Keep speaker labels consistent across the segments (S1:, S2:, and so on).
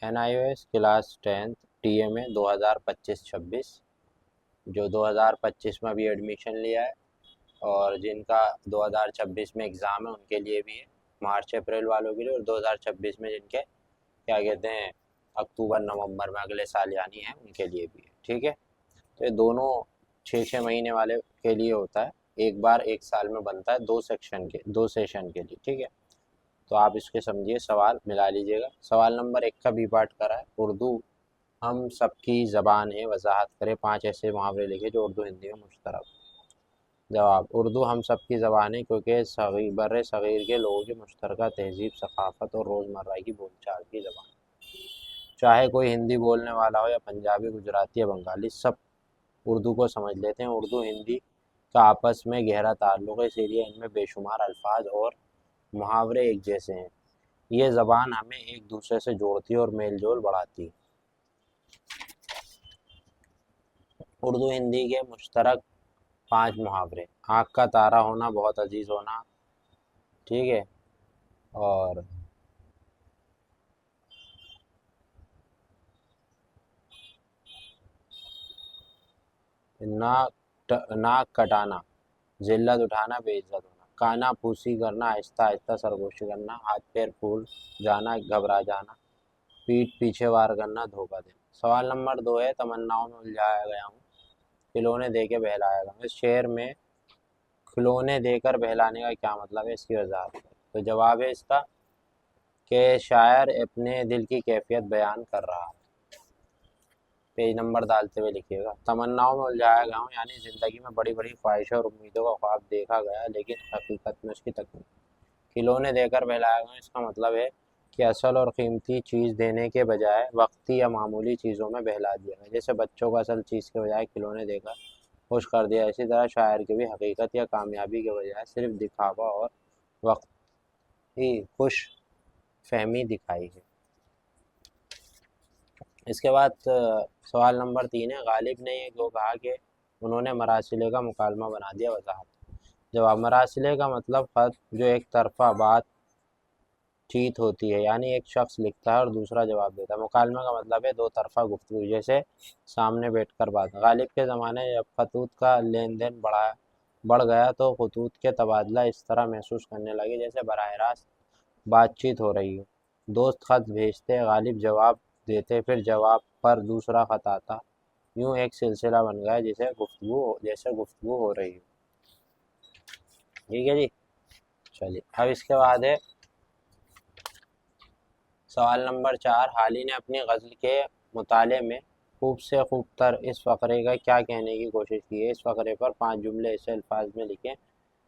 S1: NIOS class 10 TMA 2025-26 جو 2025 میں بھی ایڈمیشن لیا ہے اور جن کا 2026 میں ایگزام ہے ان کے لیے بھی ہے، مارچ اپریل والوں کے لیے، اور 2026 میں جن کے کیا کہتے ہیں اکتوبر نومبر میں اگلے سال یعنی ہے ان کے لیے بھی ہے، ٹھیک ہے۔ تو یہ دونوں 6 مہینے والے کے لیے ہوتا ہے، ایک بار ایک سال میں بنتا ہے، دو سیشن کے لیے، ٹھیک ہے۔ تو آپ اس کے سمجھیے، سوال ملا لیجئے گا۔ سوال نمبر 1 کا بی پارٹ کرا ہے، اردو ہم سب کی زبان ہے، وضاحت کرے 5 ایسے محاورے لکھے جو اردو ہندی میں مشترک۔ جواب: اردو ہم سب کی زبان ہے کیونکہ بر صغیر کے لوگوں کی مشترکہ تہذیب، ثقافت اور روزمرہ کی بول چال کی زبان، چاہے کوئی ہندی بولنے والا ہو یا پنجابی، گجراتی یا بنگالی، سب اردو کو سمجھ لیتے ہیں۔ اردو ہندی کا آپس میں گہرا تعلق ہے، اسی لیے ان میں بے شمار الفاظ اور محاورے ایک جیسے ہیں۔ یہ زبان ہمیں ایک دوسرے سے جوڑتی ہے اور میل جول بڑھاتی ہے۔ اردو ہندی کے مشترک 5 محاورے: آنکھ کا تارا ہونا، بہت عزیز ہونا، ٹھیک ہے، اور ناک کٹانا، ذلت اٹھانا، بے عزت ہونا، کانا پھوسی کرنا، آہستہ آہستہ سرگوشی کرنا، ہاتھ پیر پھول جانا، گھبرا جانا، پیٹھ پیچھے وار کرنا، دھوکہ دینا۔ سوال نمبر 2 ہے، تمناؤں میں الجھایا گیا ہوں، کھلونے دے کے بہلایا گیا ہوں، اس شعر میں کھلونے دے کر بہلانے کا کیا مطلب ہے، اس کی وضاحت کریں۔ تو جواب ہے اس کا کہ شاعر اپنے دل کی کیفیت بیان کر رہا ہے۔ پیج نمبر ڈالتے ہوئے لکھیے گا۔ تمناؤں میں الجھایا گیا ہوں یعنی زندگی میں بڑی بڑی خواہشوں اور امیدوں کا خواب دیکھا گیا لیکن حقیقت میں اس کی تکمیل۔ کھلونے دے کر بہلایا گیا ہوں، اس کا مطلب ہے کہ اصل اور قیمتی چیز دینے کے بجائے وقتی یا معمولی چیزوں میں بہلا دیا گیا، جیسے بچوں کو اصل چیز کے بجائے کھلونے دے کر خوش کر دیا۔ اسی طرح شاعر کی بھی حقیقت یا کامیابی کے بجائے صرف دکھاوا اور وقتی خوش فہمی دکھائی ہے۔ اس کے بعد سوال نمبر 3 ہے، غالب نے یہ جو کہا کہ انہوں نے مراسلے کا مکالمہ بنا دیا، وضاحت۔ جواب: مراسلے کا مطلب خط جو ایک طرفہ بات چیت ہوتی ہے، یعنی ایک شخص لکھتا ہے اور دوسرا جواب دیتا ہے۔ مکالمہ کا مطلب ہے دو طرفہ گفتگو، جیسے سامنے بیٹھ کر بات۔ غالب کے زمانے میں جب خطوط کا لین دین بڑھ گیا تو خطوط کے تبادلہ اس طرح محسوس کرنے لگے جیسے براہ راست بات چیت ہو رہی ہو۔ دوست خط بھیجتے، غالب جواب دیتے، پھر جواب پر دوسرا خط آتا، یوں ایک سلسلہ بن گیا جیسے گفتگو ہو رہی ہو۔ ٹھیک ہے جی، چلیے اب اس کے بعد ہے سوال نمبر 4، حالی نے اپنی غزل کے مطالعے میں خوب سے خوب تر اس فقرے کا کیا کہنے کی کوشش کی ہے؟ اس فقرے پر 5 جملے ایسے الفاظ میں لکھیں،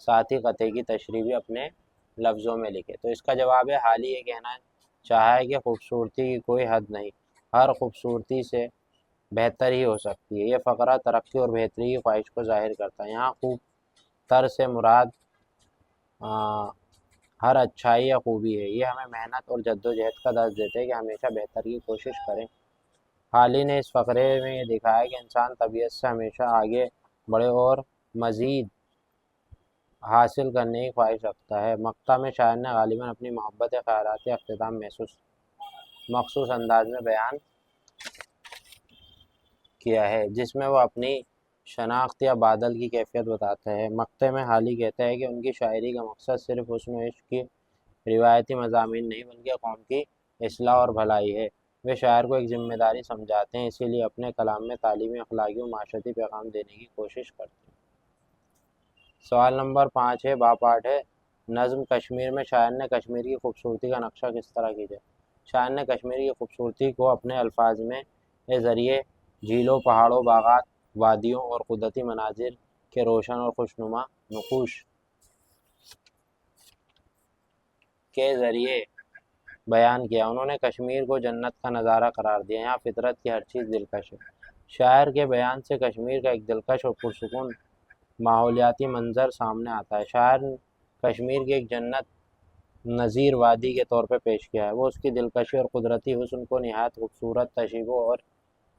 S1: ساتھ ہی قطعے کی تشریح بھی اپنے لفظوں میں لکھیں۔ تو اس کا جواب ہے، حالی یہ کہنا چاہا ہے کہ خوبصورتی کی کوئی حد نہیں، ہر خوبصورتی سے بہتر ہی ہو سکتی ہے۔ یہ فقرہ ترقی اور بہتری کی خواہش کو ظاہر کرتا ہے۔ یہاں خوب تر سے مراد ہر اچھائی یا خوبی ہے۔ یہ ہمیں محنت اور جدوجہد کا درس دیتے ہیں کہ ہمیشہ بہتر کی کوشش کریں۔ حالی نے اس فقرے میں یہ دکھایا کہ انسان طبیعت سے ہمیشہ آگے بڑھے اور مزید حاصل کرنے کی خواہش رکھتا ہے۔ مقطع میں شاعر نے غالباً اپنی محبت خیالات کا اختتام مخصوص انداز میں بیان کیا ہے، جس میں وہ اپنی شناخت یا بادل کی کیفیت بتاتا ہے۔ مقطع میں حالی کہتا ہے کہ ان کی شاعری کا مقصد صرف حسن و عشق کی روایتی مضامین نہیں بلکہ قوم کی اصلاح اور بھلائی ہے۔ وہ شاعر کو ایک ذمہ داری سمجھاتے ہیں، اسی لیے اپنے کلام میں تعلیمی، اخلاقی و معاشرتی پیغام دینے کی کوشش کرتے ہیں۔ سوال نمبر 5 ہے، با پارٹ ہے، نظم کشمیر میں شاعر نے کشمیر کی خوبصورتی کا نقشہ کس طرح کھینچا؟ شاعر نے کشمیر کی خوبصورتی کو اپنے الفاظ میں ذریعے جھیلوں، پہاڑوں، باغات، وادیوں اور قدرتی مناظر کے روشن اور خوشنما نقوش کے ذریعے بیان کیا۔ انہوں نے کشمیر کو جنت کا نظارہ قرار دیا، یہاں فطرت کی ہر چیز دلکش ہے۔ شاعر کے بیان سے کشمیر کا ایک دلکش اور پرسکون ماحولیاتی منظر سامنے آتا ہے۔ شاعر کشمیر کی ایک جنت نظیر وادی کے طور پہ پیش کیا ہے۔ وہ اس کی دلکشی اور قدرتی حسن کو نہایت خوبصورت تشریحوں اور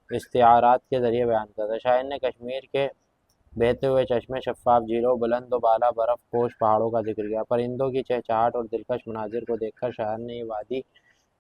S1: استعارات کے ذریعے بیان کرتا ہے۔ شاعر نے کشمیر کے بہتے ہوئے چشمے، شفاف جھیلوں، بلند و بالا برف پوش پہاڑوں کا ذکر کیا۔ پرندوں کی چہچہاٹ اور دلکش مناظر کو دیکھ کر شاعر نے یہ وادی